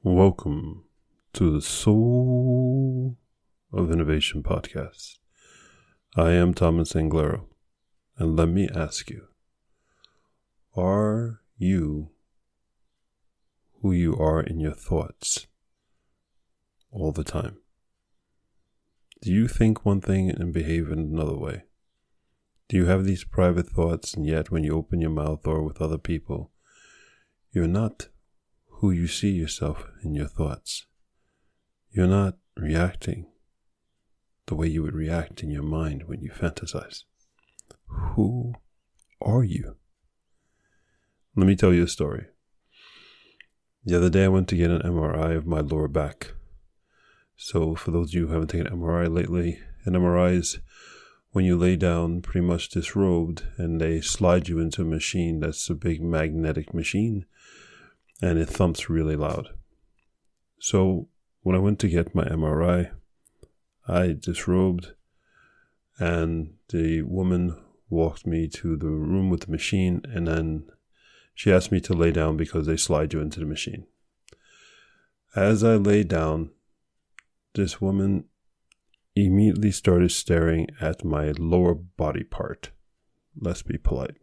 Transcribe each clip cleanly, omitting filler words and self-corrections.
Welcome to the Soul of Innovation podcast. I am Thomas Anglero, and let me ask you, are you who you are in your thoughts all the time? Do you think one thing and behave in another way? Do you have these private thoughts, and yet when you open your mouth or with other people, you're not who you see yourself in your thoughts? You're not reacting the way you would react in your mind when you fantasize. Who are you? Let me tell you a story. The other day I went to get an MRI of my lower back. So for those of you who haven't taken an MRI lately, an MRI is when you lay down pretty much disrobed and they slide you into a machine that's a big magnetic machine, and it thumps really loud. So when I went to get my MRI, I disrobed, and the woman walked me to the room with the machine, and then she asked me to lay down because they slide you into the machine. As I lay down, this woman immediately started staring at my lower body part. Let's be polite.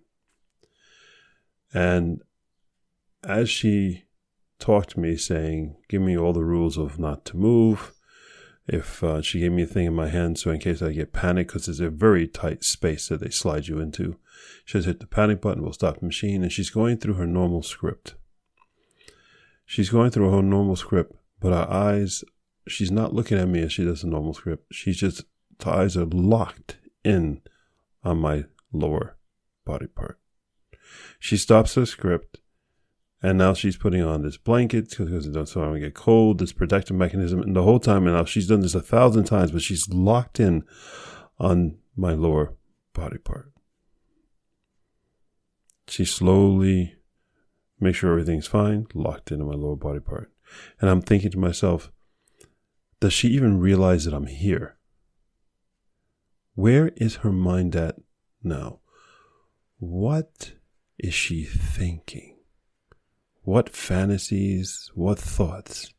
And as she talked to me saying, give me all the rules of not to move, if she gave me a thing in my hand, so in case I get panic, because it's a very tight space that they slide you into, she says, hit the panic button, we'll stop the machine. And she's going through her normal script. She's going through her normal script, but her eyes, she's not looking at me as she does the normal script. She's just, her eyes are locked in on my lower body part. She stops her script, and now she's putting on this blanket because it doesn't want to get cold, this protective mechanism. And the whole time, and now she's done this 1,000 times, but she's locked in on my lower body part. She slowly makes sure everything's fine, locked into my lower body part. And I'm thinking to myself, does she even realize that I'm here? Where is her mind at now? What is she thinking? What fantasies, what thoughts?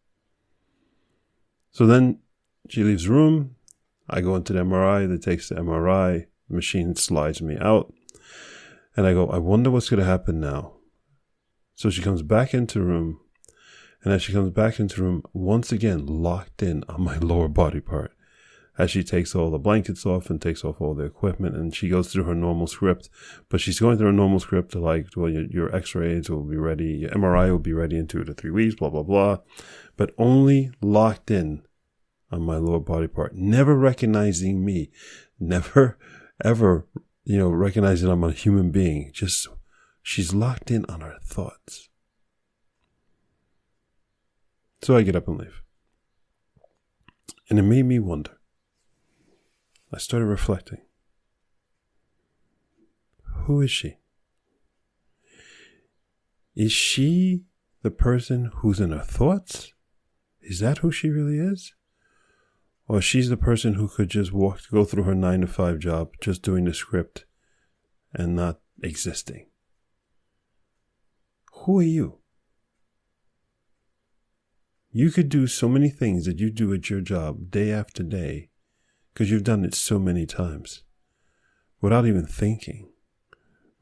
So then she leaves the room. I go into the MRI. That takes the MRI. The machine slides me out. And I go, I wonder what's going to happen now. So she comes back into the room. And as she comes back into the room, once again locked in on my lower body part, as she takes all the blankets off and takes off all the equipment, and she goes through her normal script. But she's going through her normal script to like, well, your x-rays will be ready, your MRI will be ready in 2 to 3 weeks, blah, blah, blah. But only locked in on my lower body part, never recognizing me, never, ever, recognizing I'm a human being. Just, she's locked in on her thoughts. So I get up and leave. And it made me wonder. I started reflecting. Who is she? Is she the person who's in her thoughts? Is that who she really is? Or she's the person who could just go through her 9-to-5 job, just doing the script and not existing? Who are you? You could do so many things that you do at your job day after day, because you've done it so many times without even thinking.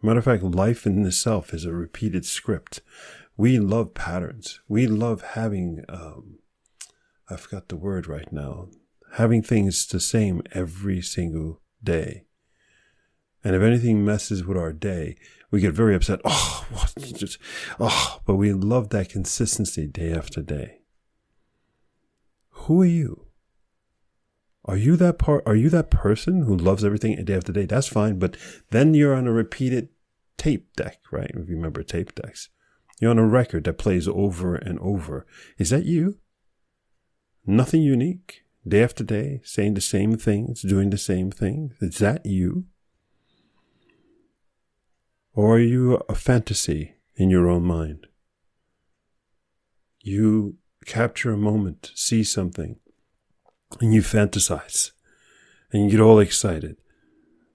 Matter of fact, life in itself is a repeated script. We love patterns. We love having, I forgot the word right now, having things the same every single day. And if anything messes with our day, we get very upset. But we love that consistency day after day. Who are you? Are you that person who loves everything day after day? That's fine, but then you're on a repeated tape deck, right? If you remember tape decks. You're on a record that plays over and over. Is that you? Nothing unique, day after day, saying the same things, doing the same things. Is that you? Or are you a fantasy in your own mind? You capture a moment, see something, and you fantasize, and you get all excited.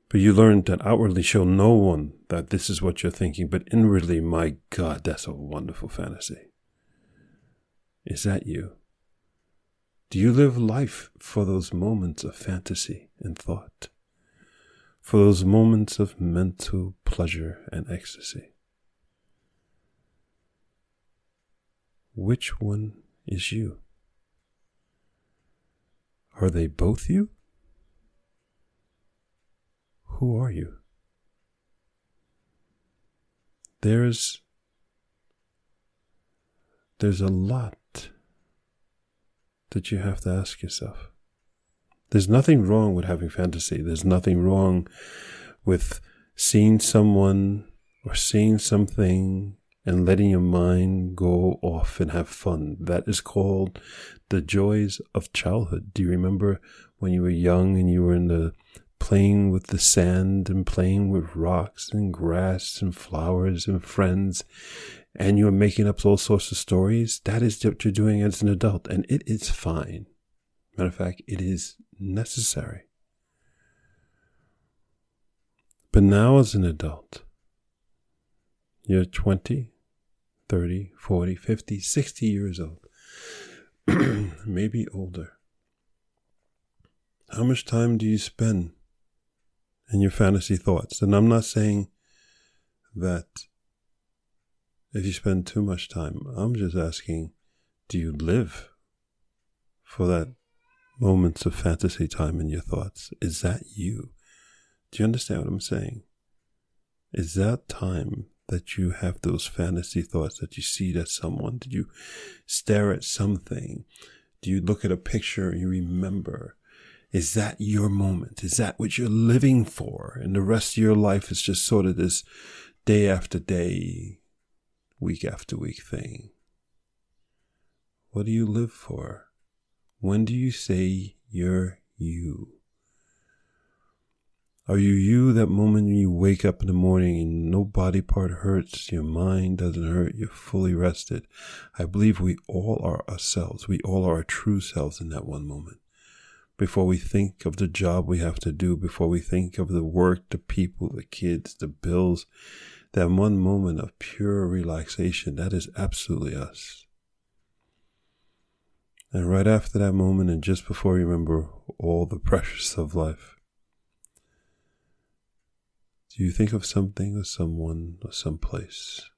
But you learn that outwardly show no one that this is what you're thinking, but inwardly, my God, that's a wonderful fantasy. Is that you? Do you live life for those moments of fantasy and thought? For those moments of mental pleasure and ecstasy? Which one is you? Are they both you? Who are you? There's a lot that you have to ask yourself. There's nothing wrong with having fantasy. There's nothing wrong with seeing someone or seeing something and letting your mind go off and have fun. That is called the joys of childhood. Do you remember when you were young and you were playing with the sand and playing with rocks and grass and flowers and friends, and you're making up all sorts of stories? That is what you're doing as an adult, and it is fine. Matter of fact, it is necessary. But now as an adult, you're 20, 30, 40, 50, 60 years old, maybe older. How much time do you spend in your fantasy thoughts? And I'm not saying that if you spend too much time, I'm just asking, do you live for that moments of fantasy time in your thoughts? Is that you? Do you understand what I'm saying? Is that time that you have those fantasy thoughts, that you see that someone? Did you stare at something? Do you look at a picture and you remember? Is that your moment? Is that what you're living for? And the rest of your life is just sort of this day after day, week after week thing. What do you live for? When do you say you're you? Are you that moment when you wake up in the morning and no body part hurts, your mind doesn't hurt, you're fully rested? I believe we all are ourselves. We all are our true selves in that one moment. Before we think of the job we have to do, before we think of the work, the people, the kids, the bills, that one moment of pure relaxation, that is absolutely us. And right after that moment, and just before you remember all the pressures of life, do you think of something or someone or someplace?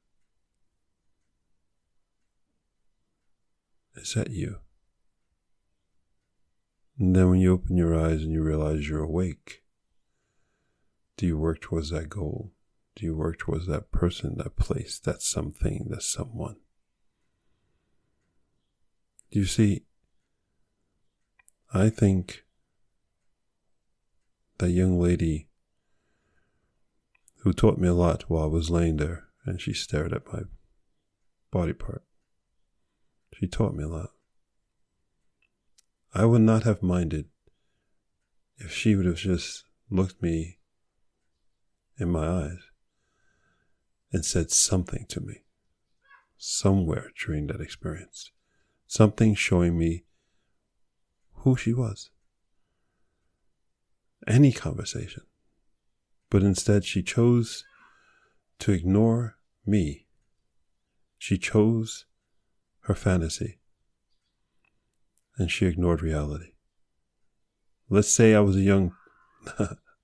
Is that you? And then when you open your eyes and you realize you're awake, do you work towards that goal? Do you work towards that person, that place, that something, that someone? Do you see, I think that young lady who taught me a lot while I was laying there and she stared at my body part. She taught me a lot. I would not have minded if she would have just looked me in my eyes and said something to me somewhere during that experience. Something showing me who she was. Any conversation. But instead she chose to ignore me. She chose her fantasy. And she ignored reality. Let's say I was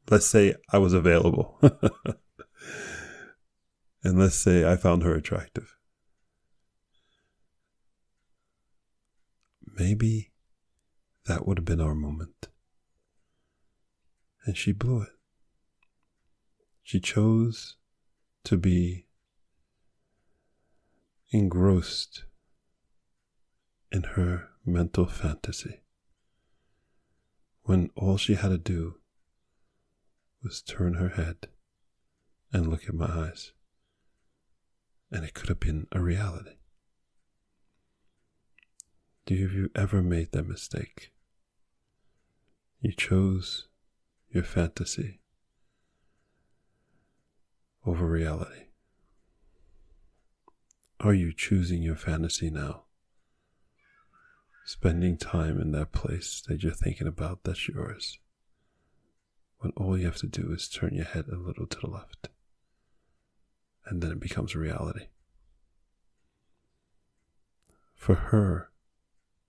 let's say I was available. And let's say I found her attractive. Maybe that would have been our moment. And she blew it. She chose to be engrossed in her mental fantasy, when all she had to do was turn her head and look at my eyes, and it could have been a reality. Do you ever made that mistake? You chose your fantasy over reality. Are you choosing your fantasy now? Spending time in that place that you're thinking about that's yours, when all you have to do is turn your head a little to the left, and then it becomes a reality. For her,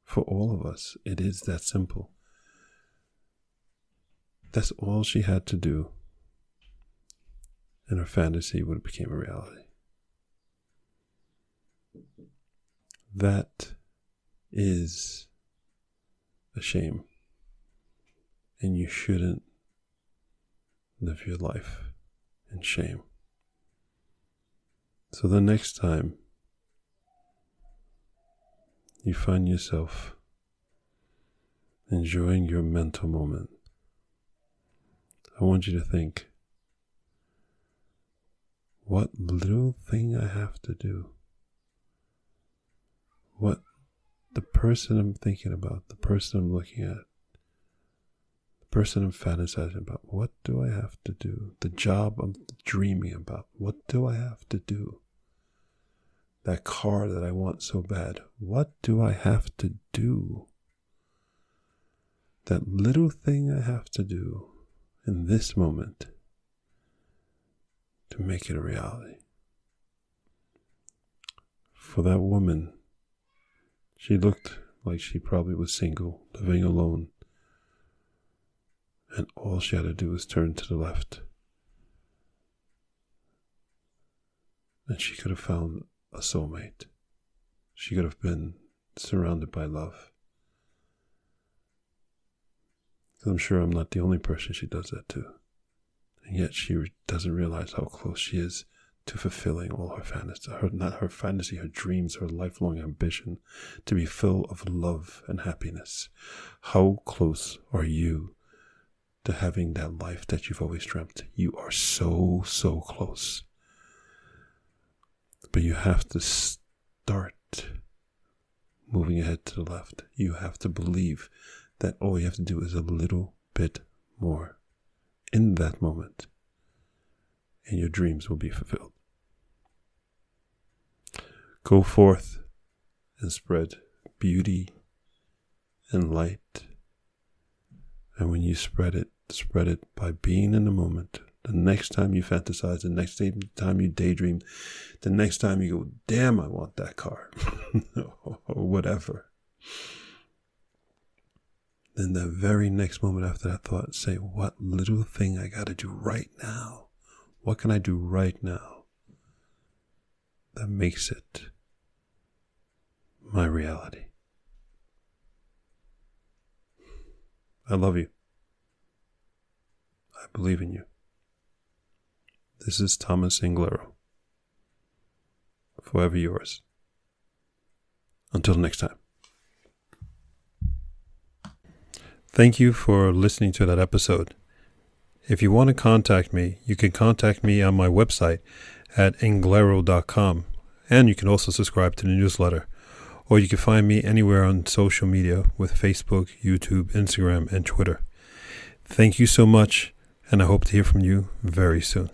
For all of us, it is that simple. That's all she had to do, and her fantasy would have become a reality. That is a shame, and you shouldn't live your life in shame. So the next time you find yourself enjoying your mental moment, I want you to think, what little thing I have to do, what the person I'm thinking about, the person I'm looking at, the person I'm fantasizing about, what do I have to do? The job I'm dreaming about, what do I have to do? That car that I want so bad, what do I have to do? That little thing I have to do in this moment to make it a reality. For that woman, she looked like she probably was single, living alone, and all she had to do was turn to the left, and she could have found a soulmate. She could have been surrounded by love. I'm sure I'm not the only person she does that to. And yet she doesn't realize how close she is to fulfilling all her fantasy, her dreams, her lifelong ambition to be full of love and happiness. How close are you to having that life that you've always dreamt? You are so, so close. But you have to start moving ahead to the left. You have to believe that all you have to do is a little bit more in that moment, and your dreams will be fulfilled. Go forth and spread beauty and light. And when you spread it by being in the moment. The next time you fantasize, the next time you daydream, the next time you go, damn, I want that car, or whatever. Then the very next moment after that thought, say, what little thing I got to do right now? What can I do right now that makes it my reality? I love you. I believe in you. This is Thomas Anglero. Forever yours. Until next time. Thank you for listening to that episode. If you want to contact me, you can contact me on my website at anglero.com, and you can also subscribe to the newsletter, or you can find me anywhere on social media with Facebook, YouTube, Instagram, and Twitter. Thank you so much, and I hope to hear from you very soon.